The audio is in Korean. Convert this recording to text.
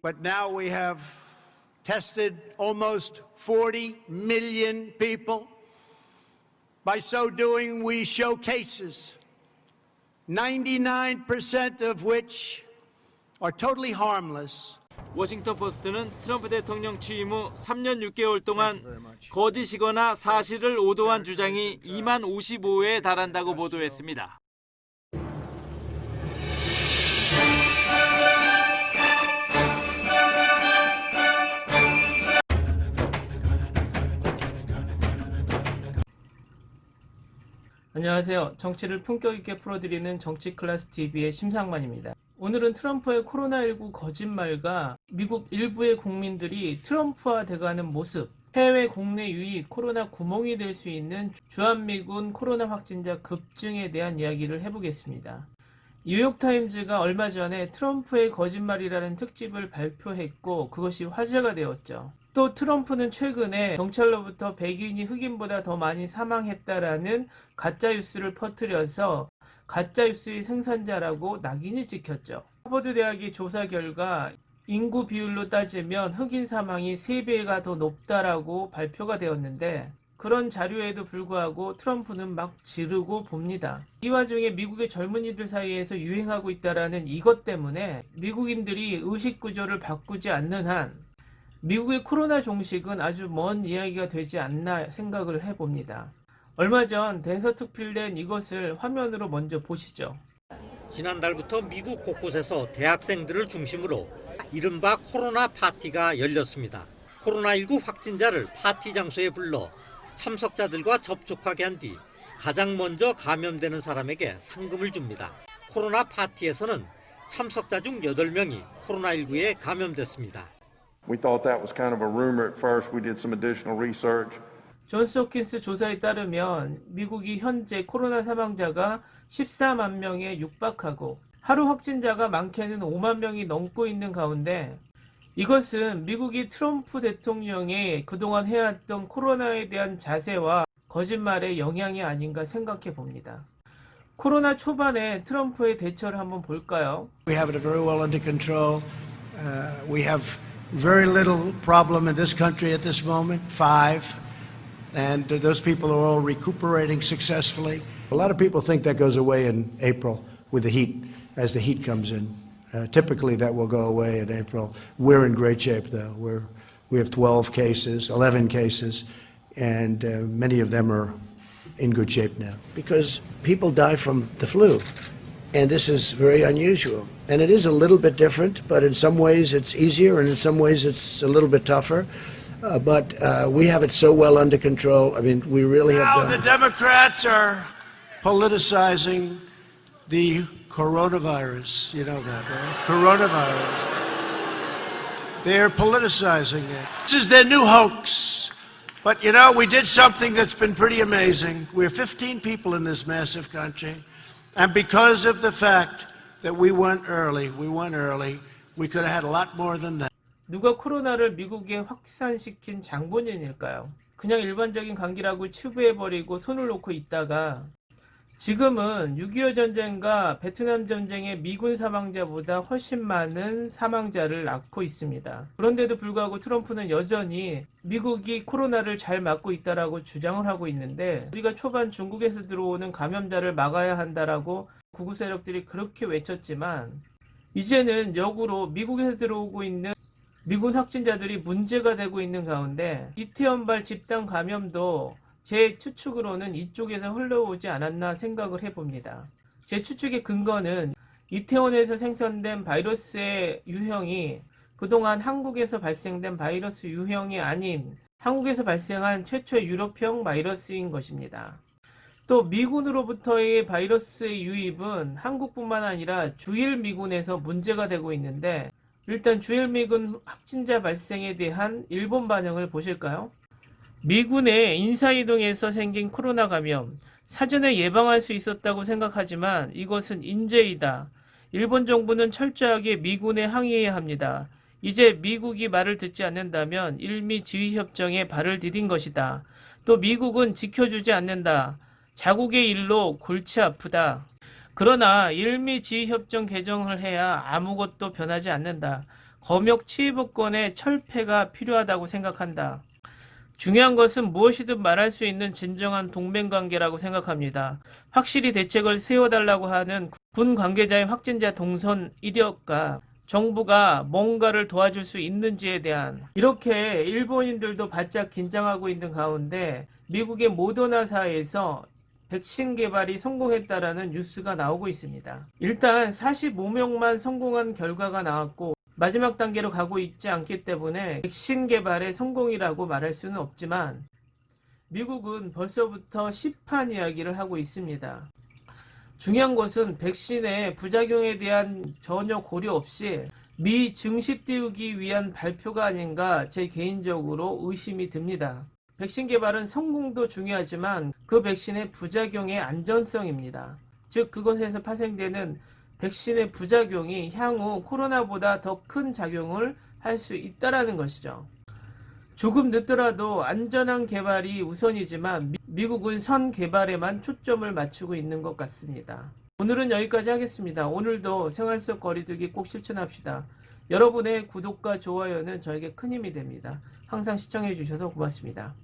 But now we have tested almost 40 million people. By so doing, we show cases, 99% of which are totally harmless. 워싱턴 포스트는 트럼프 대통령 취임 후 3년 6개월 동안 거짓이거나 사실을 오도한 주장이 2만 55회에 달한다고 보도했습니다. 안녕하세요. 정치를 품격 있게 풀어드리는 정치클래스TV의 심상만입니다. 오늘은 트럼프의 코로나19 거짓말과 미국 일부의 국민들이 트럼프화 돼가는 모습, 해외 국내 유입 코로나 구멍이 될 수 있는 주한미군 코로나 확진자 급증에 대한 이야기를 해보겠습니다. 뉴욕타임즈가 얼마 전에 트럼프의 거짓말이라는 특집을 발표했고 그것이 화제가 되었죠. 또 트럼프는 최근에 경찰로부터 백인이 흑인보다 더 많이 사망했다라는 가짜뉴스를 퍼뜨려서 가짜뉴스의 생산자라고 낙인이 찍혔죠. 하버드 대학의 조사 결과 인구 비율로 따지면 흑인 사망이 3배가 더 높다라고 발표가 되었는데 그런 자료에도 불구하고 트럼프는 막 지르고 봅니다. 이 와중에 미국의 젊은이들 사이에서 유행하고 있다라는 이것 때문에 미국인들이 의식구조를 바꾸지 않는 한 미국의 코로나 종식은 아주 먼 이야기가 되지 않나 생각을 해봅니다. 얼마 전 대서특필된 이것을 화면으로 먼저 보시죠. 지난달부터 미국 곳곳에서 대학생들을 중심으로 이른바 코로나 파티가 열렸습니다. 코로나19 확진자를 파티 장소에 불러 참석자들과 접촉하게 한 뒤 가장 먼저 감염되는 사람에게 상금을 줍니다. 코로나 파티에서는 참석자 중 8명이 코로나19에 감염됐습니다. We thought that was kind of a rumor at first. We did some additional research. 존스 홉킨스 조사에 따르면 미국이 현재 코로나 사망자가 14만 명에 육박하고 하루 확진자가 많게는 5만 명이 넘고 있는 가운데 이것은 미국이 트럼프 대통령의 그동안 해왔던 코로나에 대한 자세와 거짓말의 영향이 아닌가 생각해 봅니다. 코로나 초반에 트럼프의 대처를 한번 볼까요? We have it very well under control. We have very little problem in this country at this moment, 5. And those people are all recuperating successfully. A lot of people think that goes away in April with the heat, as the heat comes in. Typically that will go away in April. We're in great shape though. We have 12 cases, 11 cases, and many of them are in good shape now. Because people die from the flu, and this is very unusual. And it is a little bit different, but in some ways it's easier, and in some ways it's a little bit tougher. But we have it so well under control. I mean, we really have done. Now the Democrats are politicizing the coronavirus. You know that, right? Coronavirus. They're politicizing it. This is their new hoax. But you know, we did something that's been pretty amazing. We're 15 people in this massive country. And because of the fact that we went early, we could have had a lot more than that. 누가 코로나를 미국에 확산시킨 장본인일까요? 그냥 일반적인 감기라고 치부해버리고 손을 놓고 있다가 지금은 6.25 전쟁과 베트남 전쟁의 미군 사망자보다 훨씬 많은 사망자를 낳고 있습니다. 그런데도 불구하고 트럼프는 여전히 미국이 코로나를 잘 막고 있다라고 주장을 하고 있는데 우리가 초반 중국에서 들어오는 감염자를 막아야 한다라고 구구 세력들이 그렇게 외쳤지만 이제는 역으로 미국에서 들어오고 있는 미군 확진자들이 문제가 되고 있는 가운데 이태원발 집단 감염도 제 추측으로는 이쪽에서 흘러오지 않았나 생각을 해봅니다. 제 추측의 근거는 이태원에서 생성된 바이러스의 유형이 그동안 한국에서 발생된 바이러스 유형이 아닌 한국에서 발생한 최초의 유럽형 바이러스인 것입니다. 또 미군으로부터의 바이러스의 유입은 한국뿐만 아니라 주일 미군에서 문제가 되고 있는데 일단 주일 미군 확진자 발생에 대한 일본 반응을 보실까요? 미군의 인사이동에서 생긴 코로나 감염, 사전에 예방할 수 있었다고 생각하지만 이것은 인재이다. 일본 정부는 철저하게 미군에 항의해야 합니다. 이제 미국이 말을 듣지 않는다면 일미 지휘협정에 발을 디딘 것이다. 또 미국은 지켜주지 않는다. 자국의 일로 골치 아프다. 그러나 일미 지휘협정 개정을 해야 아무것도 변하지 않는다. 검역 치의법권의 철폐가 필요하다고 생각한다. 중요한 것은 무엇이든 말할 수 있는 진정한 동맹관계라고 생각합니다. 확실히 대책을 세워달라고 하는 군 관계자의 확진자 동선 이력과 정부가 뭔가를 도와줄 수 있는지에 대한, 이렇게 일본인들도 바짝 긴장하고 있는 가운데 미국의 모더나사에서 백신 개발이 성공했다라는 뉴스가 나오고 있습니다. 일단 45명만 성공한 결과가 나왔고 마지막 단계로 가고 있지 않기 때문에 백신 개발의 성공이라고 말할 수는 없지만 미국은 벌써부터 시판 이야기를 하고 있습니다. 중요한 것은 백신의 부작용에 대한 전혀 고려 없이 미 증시 띄우기 위한 발표가 아닌가 제 개인적으로 의심이 듭니다. 백신 개발은 성공도 중요하지만 그 백신의 부작용의 안전성입니다. 즉 그것에서 파생되는 백신의 부작용이 향후 코로나보다 더 큰 작용을 할 수 있다는 것이죠. 조금 늦더라도 안전한 개발이 우선이지만 미국은 선 개발에만 초점을 맞추고 있는 것 같습니다. 오늘은 여기까지 하겠습니다. 오늘도 생활 속 거리두기 꼭 실천합시다. 여러분의 구독과 좋아요는 저에게 큰 힘이 됩니다. 항상 시청해 주셔서 고맙습니다.